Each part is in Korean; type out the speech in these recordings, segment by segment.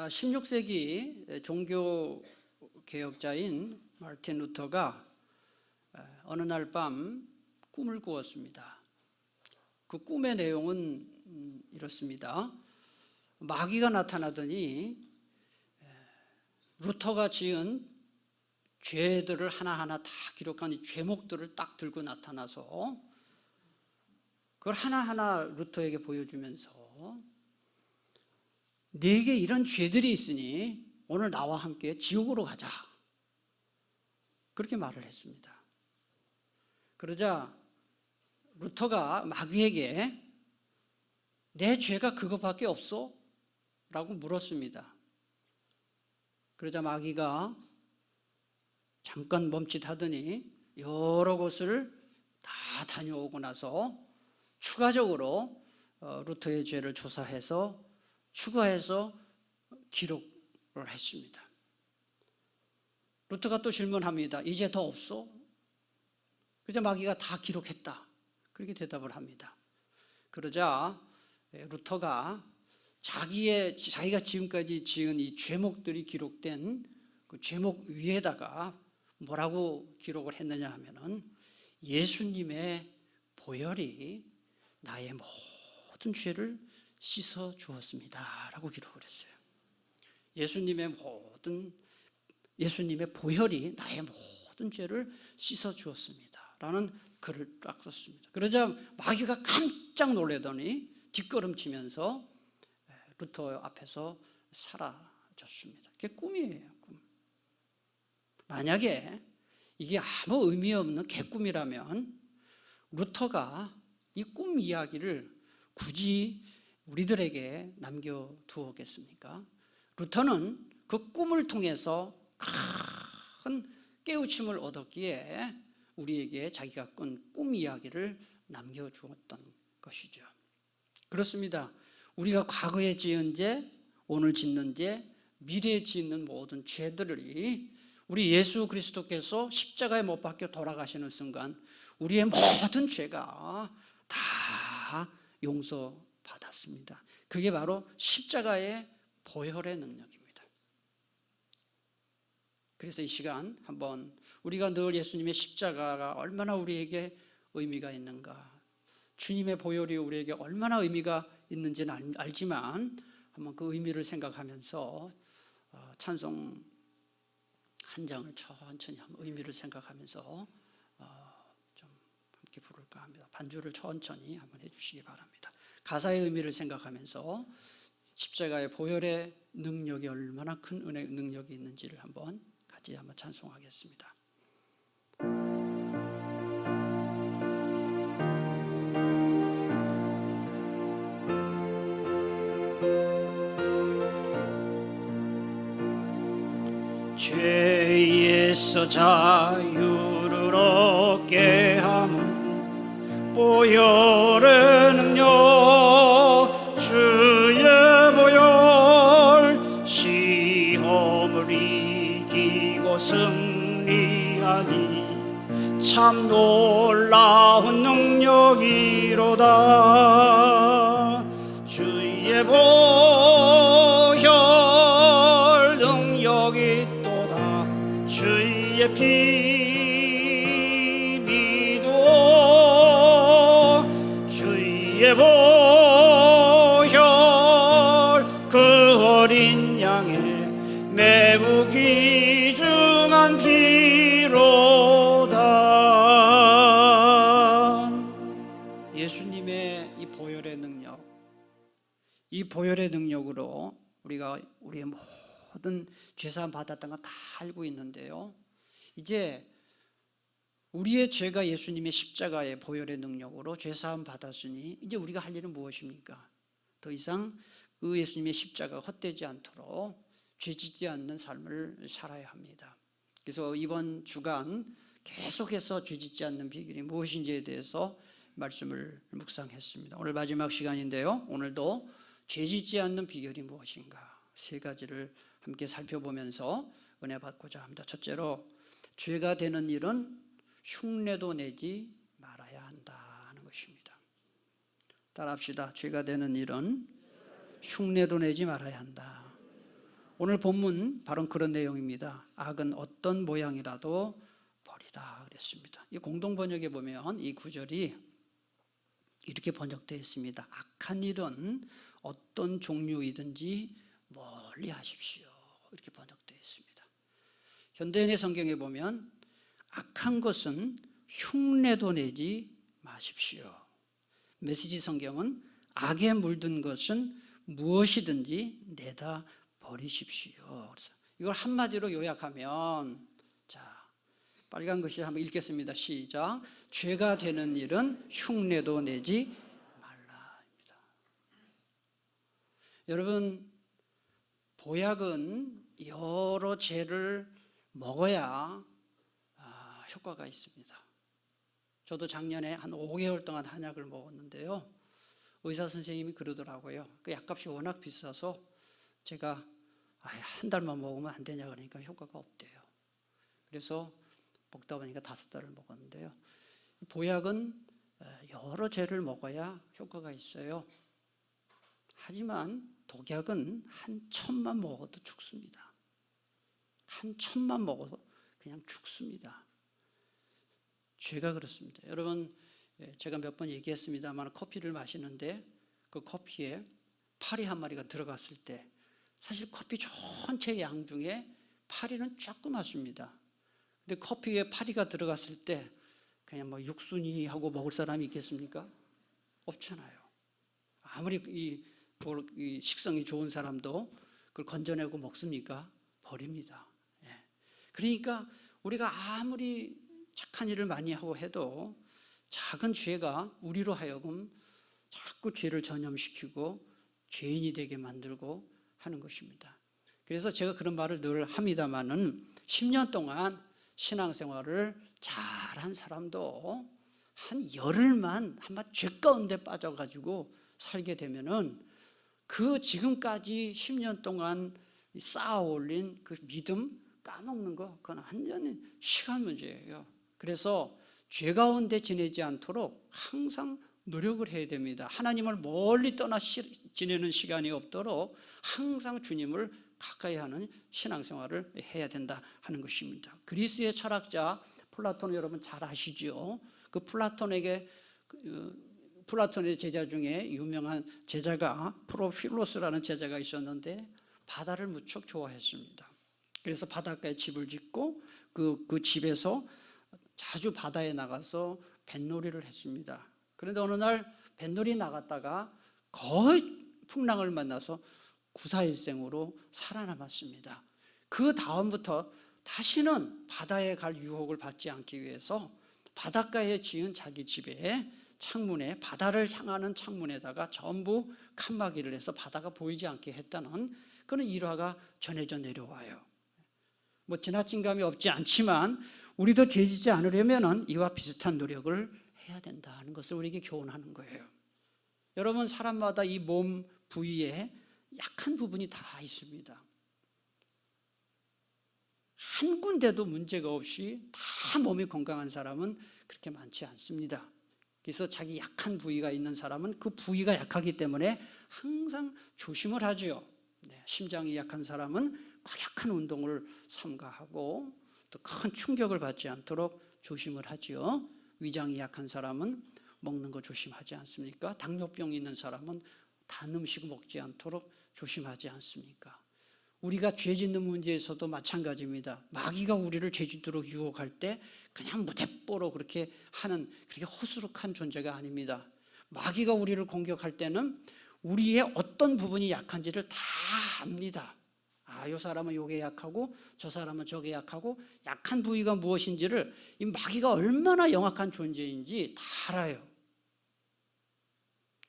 16세기 종교 개혁자인 마르틴 루터가 어느 날 밤 꿈을 꾸었습니다. 그 꿈의 내용은 이렇습니다. 마귀가 나타나더니 루터가 지은 죄들을 하나하나 다 기록한 이 죄목들을 딱 들고 나타나서 그걸 하나하나 루터에게 보여주면서 네게 이런 죄들이 있으니 오늘 나와 함께 지옥으로 가자, 그렇게 말을 했습니다. 그러자 루터가 마귀에게 내 죄가 그것밖에 없어? 라고 물었습니다. 그러자 마귀가 잠깐 멈칫하더니 여러 곳을 다 다녀오고 나서 추가적으로 루터의 죄를 조사해서 추가해서 기록을 했습니다. 루터가 또 질문합니다. 이제 더 없어? 그러자 마귀가 다 기록했다, 그렇게 대답을 합니다. 그러자 루터가 자기가 지금까지 지은 이 죄목들이 기록된 그 죄목 위에다가 뭐라고 기록을 했느냐 하면은 예수님의 보혈이 나의 모든 죄를 씻어 주었습니다 라고 기록을 했어요. 예수님의 보혈이 나의 모든 죄를 씻어 주었습니다 라는 글을 딱 썼습니다. 그러자 마귀가 깜짝 놀라더니 뒷걸음치면서 루터 앞에서 사라졌습니다. 그게 꿈이에요, 꿈. 만약에 이게 아무 의미 없는 개꿈이라면 루터가 이 꿈 이야기를 굳이 우리들에게 남겨두었겠습니까? 루터는 그 꿈을 통해서 큰 깨우침을 얻었기에 우리에게 자기가 꾼 꿈 이야기를 남겨주었던 것이죠. 그렇습니다. 우리가 과거에 지은 죄, 오늘 짓는 죄, 미래에 짓는 모든 죄들이 우리 예수 그리스도께서 십자가에 못 박혀 돌아가시는 순간 우리의 모든 죄가 다 용서받았습니다. 그게 바로 십자가의 보혈의 능력입니다. 그래서 이 시간 한번 우리가 늘 예수님의 십자가가 얼마나 우리에게 의미가 있는가, 주님의 보혈이 우리에게 얼마나 의미가 있는지는 알지만 한번 그 의미를 생각하면서 찬송 한 장을 천천히 한번 의미를 생각하면서 좀 함께 부를까 합니다. 반주를 천천히 한번 해주시기 바랍니다. 가사의 의미를 생각하면서 십자가의 보혈의 능력이 얼마나 큰 은혜 능력이 있는지를 한번 같이 한번 찬송하겠습니다. 죄에서 자유를 얻게 함은 보혈의 능력, 주의 보혈, 시험을 이기고 승리하니 참 놀라운 능력이로다. 주의 보혈 능력이 주의 피 믿어 주의 보혈 그 어린 양의 매우 귀중한 피로다. 예수님의 이 보혈의 능력, 이 보혈의 능력으로 우리가 우리의 모든 죄사함 받았던 거 다 알고 있는데요, 이제 우리의 죄가 예수님의 십자가의 보혈의 능력으로 죄사함 받았으니 이제 우리가 할 일은 무엇입니까? 더 이상 그 예수님의 십자가가 헛되지 않도록 죄짓지 않는 삶을 살아야 합니다. 그래서 이번 주간 계속해서 죄짓지 않는 비결이 무엇인지에 대해서 말씀을 묵상했습니다. 오늘 마지막 시간인데요, 오늘도 죄짓지 않는 비결이 무엇인가 세 가지를 함께 살펴보면서 은혜 받고자 합니다. 첫째로, 죄가 되는 일은 흉내도 내지 말아야 한다는 것입니다. 따라합시다. 죄가 되는 일은 흉내도 내지 말아야 한다. 오늘 본문 바로 그런 내용입니다. 악은 어떤 모양이라도 버리라 그랬습니다. 이 공동 번역에 보면 이 구절이 이렇게 번역되어 있습니다. 악한 일은 어떤 종류이든지 멀리 하십시오. 이렇게 번역되어 있습니다. 현대인의 성경에 보면 악한 것은 흉내도 내지 마십시오. 메시지 성경은 악에 물든 것은 무엇이든지 내다 버리십시오. 그래서 이걸 한마디로 요약하면, 자, 빨간 글씨 한번 읽겠습니다. 시작. 죄가 되는 일은 흉내도 내지 말라입니다. 여러분, 보약은 여러 죄를 먹어야 효과가 있습니다. 저도 작년에 한 5개월 동안 한약을 먹었는데요. 의사 선생님이 그러더라고요. 그 약값이 워낙 비싸서 제가 한 달만 먹으면 안 되냐 그러니까 효과가 없대요. 그래서 먹다 보니까 5달을 먹었는데요. 보약은 여러 죄를 먹어야 효과가 있어요. 하지만 독약은 한 첩만 먹어도 죽습니다. 한 첩만 먹어도 그냥 죽습니다. 죄가 그렇습니다. 여러분, 제가 몇 번 얘기했습니다만 커피를 마시는데 그 커피에 파리 한 마리가 들어갔을 때 사실 커피 전체 양 중에 파리는 조그맣습니다. 근데 커피에 파리가 들어갔을 때 그냥 뭐 육순이 하고 먹을 사람이 있겠습니까? 없잖아요. 아무리 이 식성이 좋은 사람도 그걸 건져내고 먹습니까? 버립니다. 그러니까 우리가 아무리 착한 일을 많이 하고 해도 작은 죄가 우리로 하여금 자꾸 죄를 전염시키고 죄인이 되게 만들고 하는 것입니다. 그래서 제가 그런 말을 늘 합니다마는 10년 동안 신앙생활을 잘한 사람도 한 열흘만 한번 죄 가운데 빠져가지고 살게 되면은 그 지금까지 10년 동안 쌓아 올린 그 믿음 까먹는 거, 그건 완전히 시간 문제예요. 그래서 죄 가운데 지내지 않도록 항상 노력을 해야 됩니다. 하나님을 멀리 떠나 지내는 시간이 없도록 항상 주님을 가까이 하는 신앙생활을 해야 된다 하는 것입니다. 그리스의 철학자 플라톤 여러분 잘 아시죠? 그 플라톤의 제자 중에 유명한 제자가 프로필로스라는 제자가 있었는데 바다를 무척 좋아했습니다. 그래서 바닷가에 집을 짓고 그 집에서 자주 바다에 나가서 뱃놀이를 했습니다. 그런데 어느 날 뱃놀이 나갔다가 거의 풍랑을 만나서 구사일생으로 살아남았습니다. 그 다음부터 다시는 바다에 갈 유혹을 받지 않기 위해서 바닷가에 지은 자기 집에 창문에, 바다를 향하는 창문에다가 전부 칸막이를 해서 바다가 보이지 않게 했다는 그런 일화가 전해져 내려와요. 뭐 지나친 감이 없지 않지만 우리도 죄지지 않으려면 이와 비슷한 노력을 해야 된다는 것을 우리에게 교훈하는 거예요. 여러분, 사람마다 이 몸 부위에 약한 부분이 다 있습니다. 한 군데도 문제가 없이 다 몸이 건강한 사람은 그렇게 많지 않습니다. 그래서 자기 약한 부위가 있는 사람은 그 부위가 약하기 때문에 항상 조심을 하죠. 심장이 약한 사람은 과격한 운동을 삼가하고 또 큰 충격을 받지 않도록 조심을 하죠. 위장이 약한 사람은 먹는 거 조심하지 않습니까? 당뇨병이 있는 사람은 단 음식을 먹지 않도록 조심하지 않습니까? 우리가 죄 짓는 문제에서도 마찬가지입니다. 마귀가 우리를 죄 짓도록 유혹할 때 그냥 무대뽀로 그렇게 허술한 존재가 아닙니다. 마귀가 우리를 공격할 때는 우리의 어떤 부분이 약한지를 다 압니다. 이 사람은 요게 약하고 저 사람은 저게 약하고 약한 부위가 무엇인지를 이 마귀가 얼마나 영악한 존재인지 다 알아요.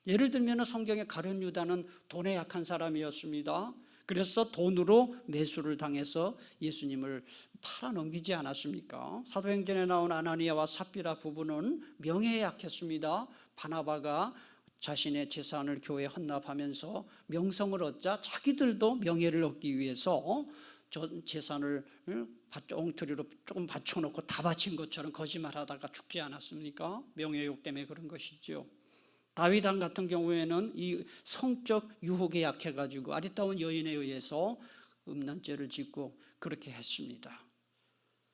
예를 들면 성경의 가룟 유다는 돈에 약한 사람이었습니다. 그래서 돈으로 매수를 당해서 예수님을 팔아넘기지 않았습니까? 사도행전에 나온 아나니아와 삽비라 부부는 명예에 약했습니다. 바나바가 자신의 재산을 교회에 헌납하면서 명성을 얻자 자기들도 명예를 얻기 위해서 전 재산을 엉터리로 조금 받쳐놓고 다 바친 것처럼 거짓말하다가 죽지 않았습니까? 명예욕 때문에 그런 것이죠. 다윗 왕 같은 경우에는 이 성적 유혹에 약해가지고 아리따운 여인에 의해서 음란죄를 짓고 그렇게 했습니다.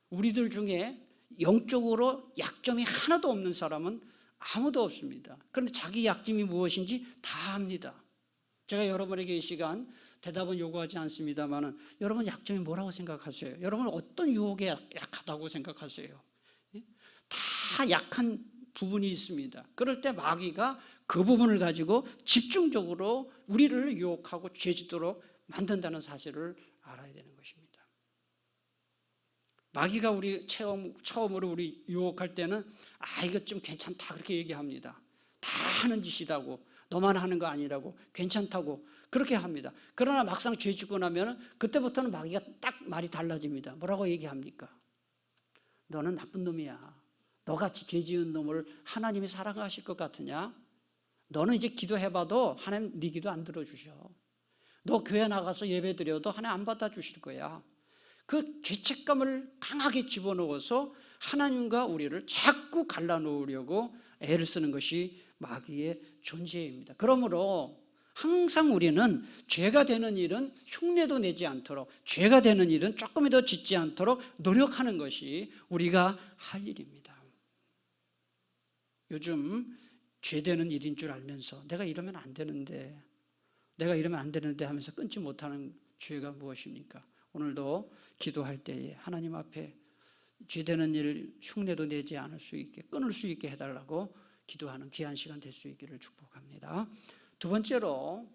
우리들 중에 영적으로 약점이 하나도 없는 사람은 아무도 없습니다. 그런데 자기 약점이 무엇인지 다 압니다. 제가 여러분에게 이 시간 대답은 요구하지 않습니다만 여러분 약점이 뭐라고 생각하세요? 여러분 어떤 유혹에 약하다고 생각하세요? 다 약한 부분이 있습니다. 그럴 때 마귀가 그 부분을 가지고 집중적으로 우리를 유혹하고 죄짓도록 만든다는 사실을 알아야 되는 것입니다. 마귀가 우리 처음으로 우리 유혹할 때는 이것 좀 괜찮다 그렇게 얘기합니다. 다 하는 짓이라고, 너만 하는 거 아니라고, 괜찮다고 그렇게 합니다. 그러나 막상 죄 짓고 나면 그때부터는 마귀가 딱 말이 달라집니다. 뭐라고 얘기합니까? 너는 나쁜 놈이야. 너같이 죄 지은 놈을 하나님이 사랑하실 것 같으냐? 너는 이제 기도해봐도 하나님 네 기도 안 들어주셔. 너 교회 나가서 예배 드려도 하나님 안 받아주실 거야. 그 죄책감을 강하게 집어넣어서 하나님과 우리를 자꾸 갈라놓으려고 애를 쓰는 것이 마귀의 존재입니다. 그러므로 항상 우리는 죄가 되는 일은 흉내도 내지 않도록, 죄가 되는 일은 조금이라도 짓지 않도록 노력하는 것이 우리가 할 일입니다. 요즘 죄 되는 일인 줄 알면서 내가 이러면 안 되는데 하면서 끊지 못하는 죄가 무엇입니까? 오늘도 기도할 때에 하나님 앞에 죄되는 일 흉내도 내지 않을 수 있게, 끊을 수 있게 해달라고 기도하는 귀한 시간 될 수 있기를 축복합니다. 두 번째로,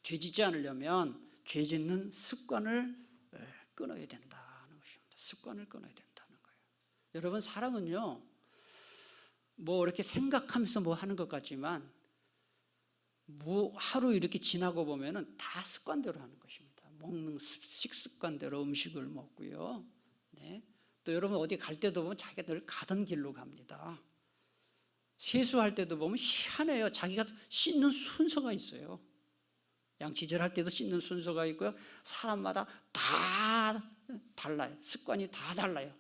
죄 짓지 않으려면 죄 짓는 습관을 끊어야 된다는 것입니다. 습관을 끊어야 된다는 거예요. 여러분, 사람은요 이렇게 생각하면서 하는 것 같지만 하루 이렇게 지나고 보면은 다 습관대로 하는 것입니다. 먹는 식습관대로 음식을 먹고요. 네. 또 여러분 어디 갈 때도 보면 자기가 늘 가던 길로 갑니다. 세수할 때도 보면 희한해요. 자기가 씻는 순서가 있어요. 양치질 할 때도 씻는 순서가 있고요. 사람마다 다 달라요. 습관이 다 달라요.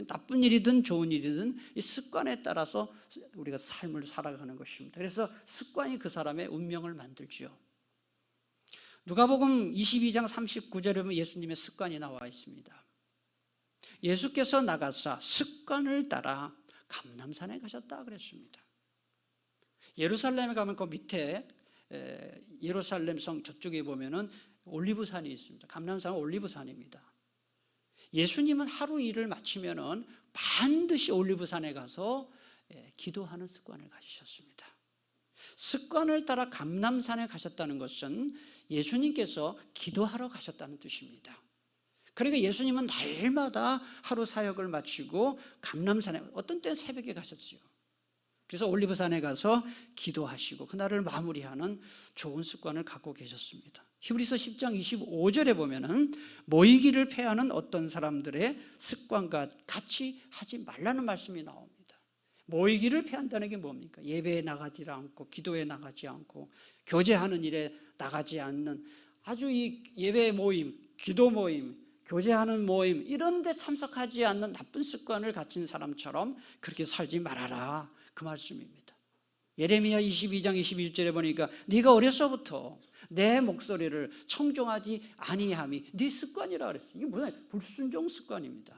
나쁜 일이든 좋은 일이든 이 습관에 따라서 우리가 삶을 살아가는 것입니다. 그래서 습관이 그 사람의 운명을 만들죠. 누가복음 22장 39절에 보면 예수님의 습관이 나와 있습니다. 예수께서 나가사 습관을 따라 감람산에 가셨다 그랬습니다. 예루살렘에 가면 그 밑에 예루살렘 성 저쪽에 보면은 올리브산이 있습니다. 감람산은 올리브산입니다. 예수님은 하루 일을 마치면은 반드시 올리브산에 가서 기도하는 습관을 가지셨습니다. 습관을 따라 감람산에 가셨다는 것은 예수님께서 기도하러 가셨다는 뜻입니다. 그러니까 예수님은 날마다 하루 사역을 마치고 감람산에, 어떤 때는 새벽에 가셨죠. 그래서 올리브산에 가서 기도하시고 그날을 마무리하는 좋은 습관을 갖고 계셨습니다. 히브리서 10장 25절에 보면은 모이기를 패하는 어떤 사람들의 습관과 같이 하지 말라는 말씀이 나옵니다. 모이기를 패한다는 게 뭡니까? 예배에 나가지 않고, 기도에 나가지 않고, 교제하는 일에 나가지 않는, 아주 이 예배 모임, 기도 모임, 교제하는 모임 이런 데 참석하지 않는 나쁜 습관을 가진 사람처럼 그렇게 살지 말아라, 그 말씀입니다. 예레미야 22장 21절에 보니까 네가 어려서부터 내 목소리를 청종하지 아니함이 네 습관이라 그랬어요. 이게 무슨 불순종 습관입니다.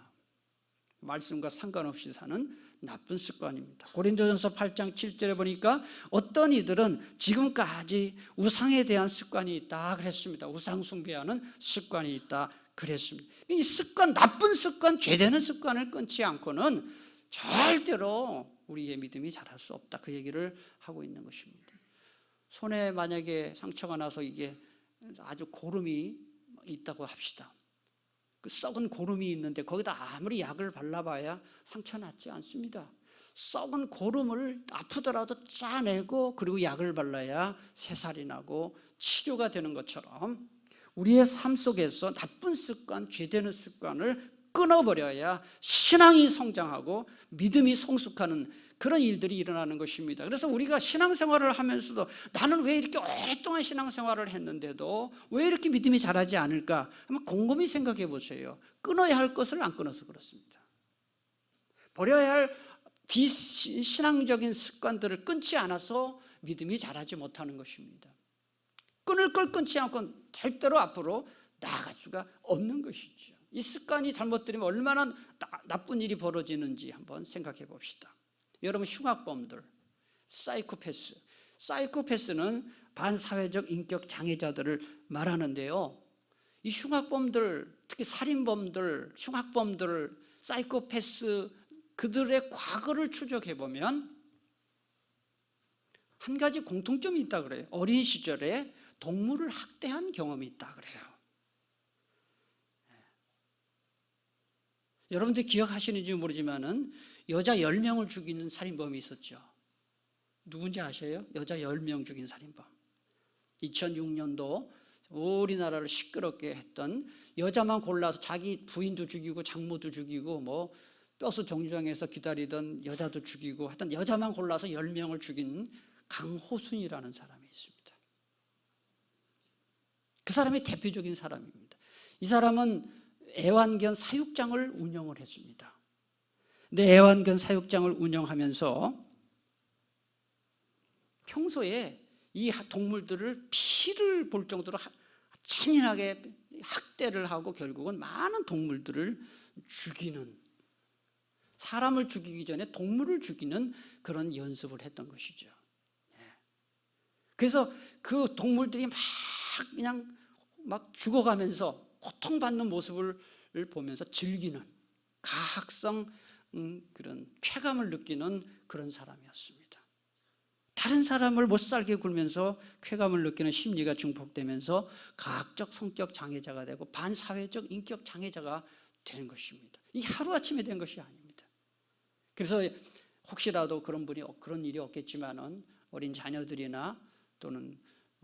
말씀과 상관없이 사는 나쁜 습관입니다. 고린도전서 8장 7절에 보니까 어떤 이들은 지금까지 우상에 대한 습관이 있다 그랬습니다. 우상 숭배하는 습관이 있다 그랬습니다. 이 습관, 나쁜 습관, 죄되는 습관을 끊지 않고는 절대로 우리의 믿음이 자랄 수 없다, 그 얘기를 하고 있는 것입니다. 손에 만약에 상처가 나서 이게 아주 고름이 있다고 합시다. 그 썩은 고름이 있는데 거기다 아무리 약을 발라봐야 상처 낫지 않습니다. 썩은 고름을 아프더라도 짜내고 그리고 약을 발라야 새살이 나고 치료가 되는 것처럼 우리의 삶 속에서 나쁜 습관, 죄되는 습관을 끊어버려야 신앙이 성장하고 믿음이 성숙하는 그런 일들이 일어나는 것입니다. 그래서 우리가 신앙생활을 하면서도 나는 왜 이렇게 오랫동안 신앙생활을 했는데도 왜 이렇게 믿음이 자라지 않을까? 한번 곰곰이 생각해 보세요. 끊어야 할 것을 안 끊어서 그렇습니다. 버려야 할 비신앙적인 습관들을 끊지 않아서 믿음이 자라지 못하는 것입니다. 끊을 걸 끊지 않고 절대로 앞으로 나아갈 수가 없는 것이죠. 이 습관이 잘못되면 얼마나 나쁜 일이 벌어지는지 한번 생각해 봅시다. 여러분, 흉악범들, 사이코패스는 반사회적 인격 장애자들을 말하는데요. 이 흉악범들, 특히 살인범들, 흉악범들, 사이코패스, 그들의 과거를 추적해 보면 한 가지 공통점이 있다 그래요. 어린 시절에 동물을 학대한 경험이 있다 그래요. 여러분들 기억하시는지 모르지만은 여자 10명을 죽이는 살인범이 있었죠. 누군지 아세요? 여자 10명 죽인 살인범. 2006년도 우리나라를 시끄럽게 했던, 여자만 골라서 자기 부인도 죽이고 장모도 죽이고 뭐 버스 정류장에서 기다리던 여자도 죽이고 하여튼 여자만 골라서 10명을 죽인 강호순이라는 사람이 있습니다. 그 사람이 대표적인 사람입니다. 이 사람은 애완견 사육장을 운영을 했습니다. 근데 애완견 사육장을 운영하면서 평소에 이 동물들을 피를 볼 정도로 잔인하게 학대를 하고 결국은 많은 동물들을 죽이는, 사람을 죽이기 전에 동물을 죽이는 그런 연습을 했던 것이죠. 그래서 그 동물들이 그냥 죽어가면서 고통받는 모습을 보면서 즐기는, 가학성 그런 쾌감을 느끼는 그런 사람이었습니다. 다른 사람을 못 살게 굴면서 쾌감을 느끼는 심리가 증폭되면서 가학적 성격 장애자가 되고 반사회적 인격 장애자가 되는 것입니다. 이 하루아침에 된 것이 아닙니다. 그래서 혹시라도 그런 일이 없겠지만은 어린 자녀들이나 또는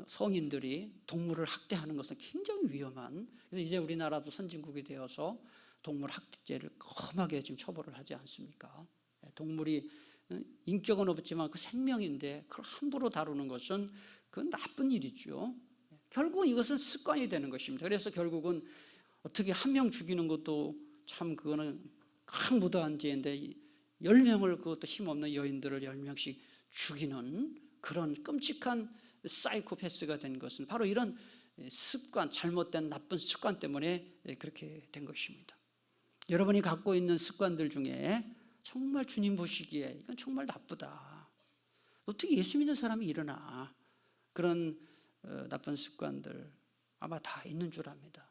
성인들이 동물을 학대하는 것은 굉장히 위험한, 그래서 이제 우리나라도 선진국이 되어서 동물 학대죄를 끔하게 지금 처벌을 하지 않습니까? 동물이 인격은 없지만 그 생명인데 그걸 함부로 다루는 것은 그건 나쁜 일이죠. 결국은 이것은 습관이 되는 것입니다. 그래서 결국은 어떻게 한 명 죽이는 것도 참 그거는 큰 무도한 죄인데 10명을, 그것도 힘없는 여인들을 10명씩 죽이는 그런 끔찍한 사이코패스가 된 것은 바로 이런 습관, 잘못된 나쁜 습관 때문에 그렇게 된 것입니다. 여러분이 갖고 있는 습관들 중에 정말 주님 보시기에 이건 정말 나쁘다, 어떻게 예수 믿는 사람이 일어나, 그런 나쁜 습관들 아마 다 있는 줄 압니다.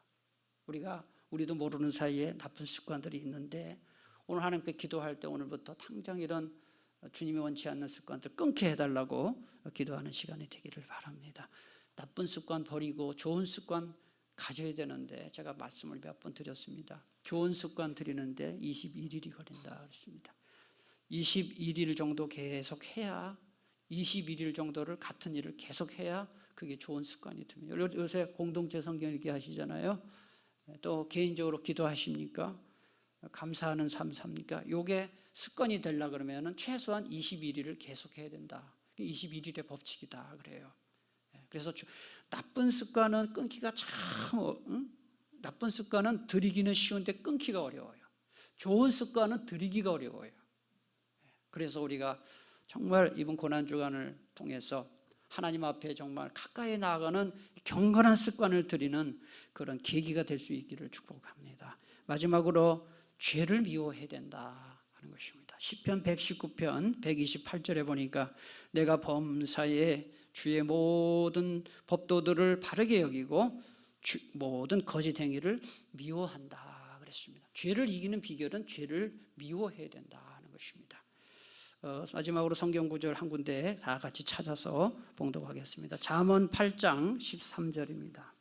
우리도 모르는 사이에 나쁜 습관들이 있는데 오늘 하나님께 기도할 때 오늘부터 당장 이런 주님이 원치 않는 습관들 끊게 해달라고 기도하는 시간이 되기를 바랍니다. 나쁜 습관 버리고 좋은 습관 가져야 되는데 제가 말씀을 몇 번 드렸습니다. 좋은 습관 들이는데 21일이 걸린다 그랬습니다. 21일 정도 계속 해야, 21일 정도를 같은 일을 계속 해야 그게 좋은 습관이 됩니다. 요새 공동체 성경 읽기 하시잖아요. 또 개인적으로 기도하십니까? 감사하는 삶 삽니까? 요게 습관이 되려 그러면 최소한 21일을 계속 해야 된다. 21일의 법칙이다 그래요. 그래서 나쁜 습관은 끊기가 나쁜 습관은 들이기는 쉬운데 끊기가 어려워요. 좋은 습관은 들이기가 어려워요. 그래서 우리가 정말 이번 고난주간을 통해서 하나님 앞에 정말 가까이 나아가는 경건한 습관을 들이는 그런 계기가 될 수 있기를 축복합니다. 마지막으로 죄를 미워해야 된다 하는 것입니다. 시편 119편 128절에 보니까 내가 범사에 주의 모든 법도들을 바르게 여기고 모든 거짓 행위를 미워한다 그랬습니다. 죄를 이기는 비결은 죄를 미워해야 된다 하는 것입니다. 마지막으로 성경 구절 한 군데 다 같이 찾아서 봉독하겠습니다. 잠언 8장 13절입니다.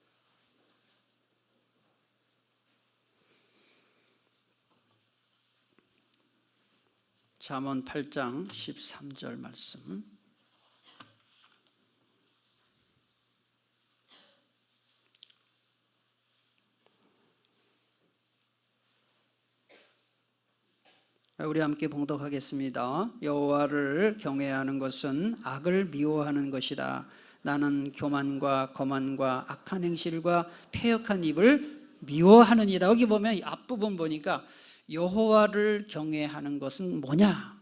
잠언 8장 13절 말씀. 우리 함께 봉독하겠습니다. 여호와를 경외하는 것은 악을 미워하는 것이라. 나는 교만과 거만과 악한 행실과 패역한 입을 미워하느니라. 여기 보면 앞부분 보니까 여호와를 경외하는 것은 뭐냐?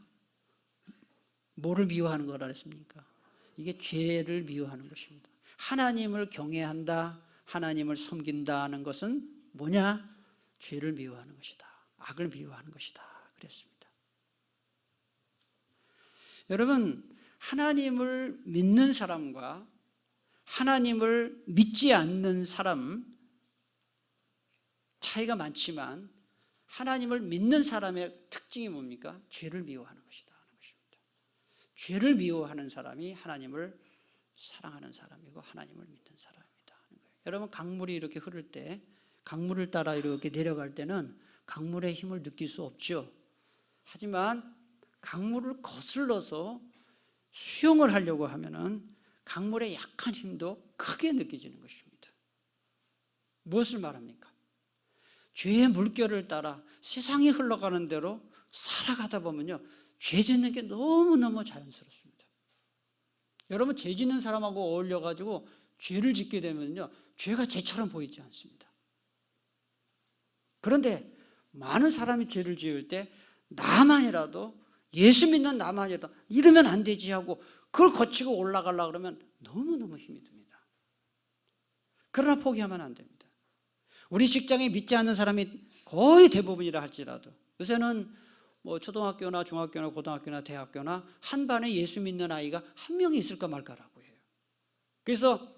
뭐를 미워하는 거라 했습니까? 이게 죄를 미워하는 것입니다. 하나님을 경외한다, 하나님을 섬긴다는 것은 뭐냐? 죄를 미워하는 것이다. 악을 미워하는 것이다. 그랬습니다. 여러분, 하나님을 믿는 사람과 하나님을 믿지 않는 사람 차이가 많지만 하나님을 믿는 사람의 특징이 뭡니까? 죄를 미워하는 것이다 하는 것입니다. 죄를 미워하는 사람이 하나님을 사랑하는 사람이고 하나님을 믿는 사람이다 하는 거예요. 여러분, 강물이 이렇게 흐를 때, 강물을 따라 이렇게 내려갈 때는 강물의 힘을 느낄 수 없죠. 하지만 강물을 거슬러서 수영을 하려고 하면은 강물의 약한 힘도 크게 느껴지는 것입니다. 무엇을 말합니까? 죄의 물결을 따라 세상이 흘러가는 대로 살아가다 보면요, 죄 짓는 게 너무너무 자연스럽습니다. 여러분, 죄 짓는 사람하고 어울려가지고 죄를 짓게 되면요, 죄가 죄처럼 보이지 않습니다. 그런데 많은 사람이 죄를 지을 때 나만이라도, 예수 믿는 나만이라도 이러면 안 되지 하고 그걸 거치고 올라가려고 그러면 너무너무 힘이 듭니다. 그러나 포기하면 안 됩니다. 우리 직장에 믿지 않는 사람이 거의 대부분이라 할지라도 요새는 뭐 초등학교나 중학교나 고등학교나 대학교나 한 반에 예수 믿는 아이가 한 명이 있을까 말까라고 해요. 그래서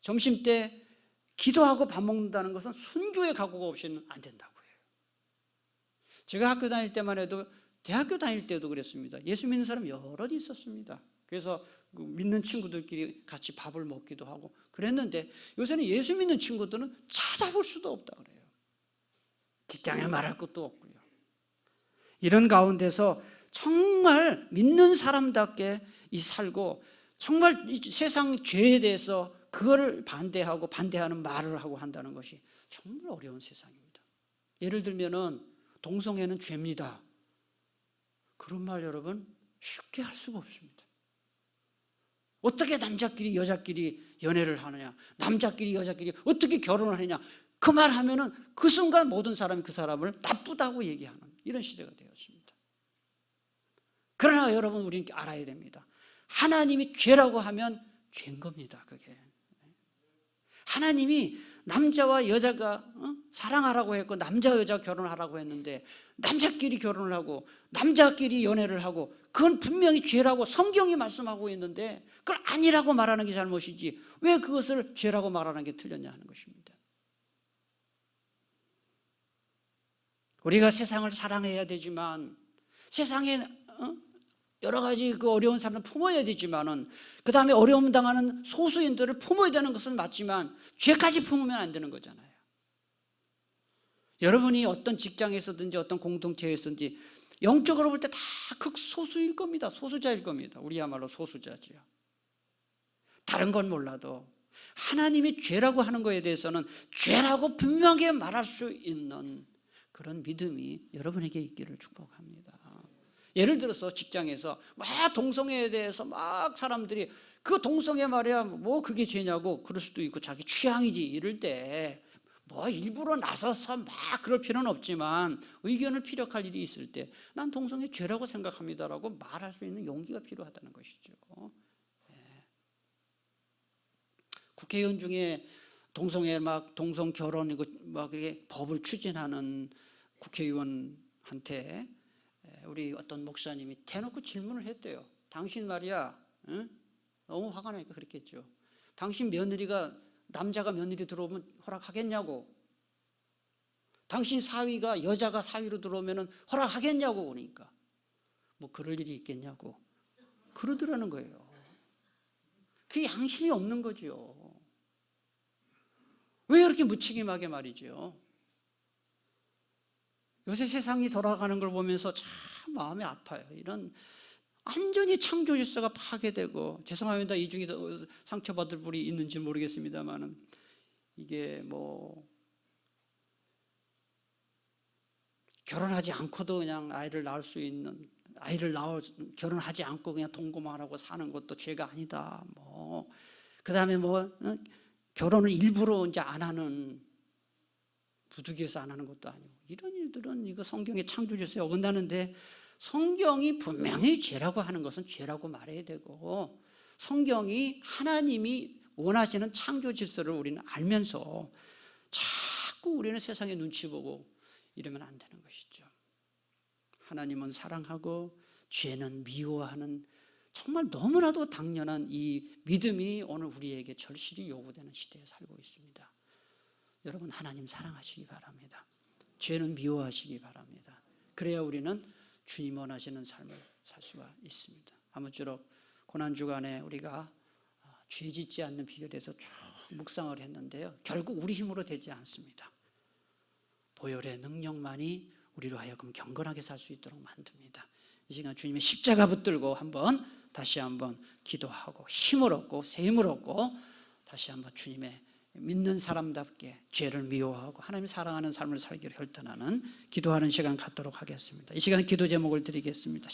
점심 때 기도하고 밥 먹는다는 것은 순교의 각오가 없이는 안 된다고 해요. 제가 학교 다닐 때만 해도, 대학교 다닐 때도 그랬습니다. 예수 믿는 사람 여럿 있었습니다. 그래서 믿는 친구들끼리 같이 밥을 먹기도 하고 그랬는데 요새는 예수 믿는 친구들은 찾아볼 수도 없다 그래요. 직장에 말할 것도 없고요. 이런 가운데서 정말 믿는 사람답게 살고 정말 이 세상 죄에 대해서 그거를 반대하고 반대하는 말을 하고 한다는 것이 정말 어려운 세상입니다. 예를 들면은 동성애는 죄입니다. 그런 말 여러분 쉽게 할 수가 없습니다. 어떻게 남자끼리 여자끼리 연애를 하느냐, 남자끼리 여자끼리 어떻게 결혼을 하느냐, 그 말 하면은 그 순간 모든 사람이 그 사람을 나쁘다고 얘기하는 이런 시대가 되었습니다. 그러나 여러분, 우리는 알아야 됩니다. 하나님이 죄라고 하면 죄인 겁니다. 그게 하나님이 남자와 여자가 사랑하라고 했고 남자 여자 결혼하라고 했는데 남자끼리 결혼을 하고 남자끼리 연애를 하고 그건 분명히 죄라고 성경이 말씀하고 있는데 그걸 아니라고 말하는 게 잘못이지 왜 그것을 죄라고 말하는 게 틀렸냐 하는 것입니다. 우리가 세상을 사랑해야 되지만 세상에 여러 가지 그 어려운 사람을 품어야 되지만은 그 다음에 어려움 당하는 소수인들을 품어야 되는 것은 맞지만 죄까지 품으면 안 되는 거잖아요. 여러분이 어떤 직장에서든지 어떤 공동체에서든지 영적으로 볼 때 다 극소수일 겁니다. 소수자일 겁니다. 우리야말로 소수자지요. 다른 건 몰라도 하나님이 죄라고 하는 것에 대해서는 죄라고 분명하게 말할 수 있는 그런 믿음이 여러분에게 있기를 축복합니다. 예를 들어서 직장에서 막 동성애에 대해서 막 사람들이 그 동성애 말이야 뭐 그게 죄냐고 그럴 수도 있고 자기 취향이지 이럴 때 뭐 일부러 나서서 막 그럴 필요는 없지만 의견을 피력할 일이 있을 때 난 동성애 죄라고 생각합니다라고 말할 수 있는 용기가 필요하다는 것이죠. 국회의원 중에 동성애 막 동성 결혼이고 막 그렇게 법을 추진하는 국회의원한테 우리 어떤 목사님이 대놓고 질문을 했대요. 당신 말이야, 응? 너무 화가 나니까 그랬겠죠. 당신 며느리가 남자가 며느리 들어오면 허락하겠냐고. 당신 사위가 여자가 사위로 들어오면 허락하겠냐고. 그러니까 뭐 그럴 일이 있겠냐고 그러더라는 거예요. 그게 양심이 없는 거죠. 왜 이렇게 무책임하게 말이죠. 요새 세상이 돌아가는 걸 보면서 참 마음이 아파요. 이런 완전히 창조 질서가 파괴되고, 죄송합니다. 이 중에 상처받을 분이 있는지 모르겠습니다만은 이게 뭐 결혼하지 않고도 그냥 아이를 낳을 수 있는, 결혼하지 않고 그냥 동거만 하고 사는 것도 죄가 아니다. 뭐 그다음에 뭐 결혼을 일부러 이제 안 하는, 부득이해서 안 하는 것도 아니고, 이런 일들은 이거 성경의 창조 질서에 어긋나는데, 성경이 분명히 죄라고 하는 것은 죄라고 말해야 되고, 성경이 하나님이 원하시는 창조 질서를 우리는 알면서 자꾸 우리는 세상의 눈치 보고 이러면 안 되는 것이죠. 하나님은 사랑하고 죄는 미워하는 정말 너무나도 당연한 이 믿음이 오늘 우리에게 절실히 요구되는 시대에 살고 있습니다. 여러분, 하나님 사랑하시기 바랍니다. 죄는 미워하시기 바랍니다. 그래야 우리는 주님 원하시는 삶을 살 수가 있습니다. 아무쪼록 고난주간에 우리가 죄 짓지 않는 비결에 대해서 쭉 묵상을 했는데요, 결국 우리 힘으로 되지 않습니다. 보혈의 능력만이 우리로 하여금 경건하게 살 수 있도록 만듭니다. 이 시간 주님의 십자가 붙들고 다시 한번 기도하고 힘을 얻고 새 힘을 얻고 다시 한번 주님의 믿는 사람답게 죄를 미워하고 하나님 사랑하는 삶을 살기로 혈전하는 기도하는 시간 갖도록 하겠습니다. 이 시간 기도 제목을 드리겠습니다.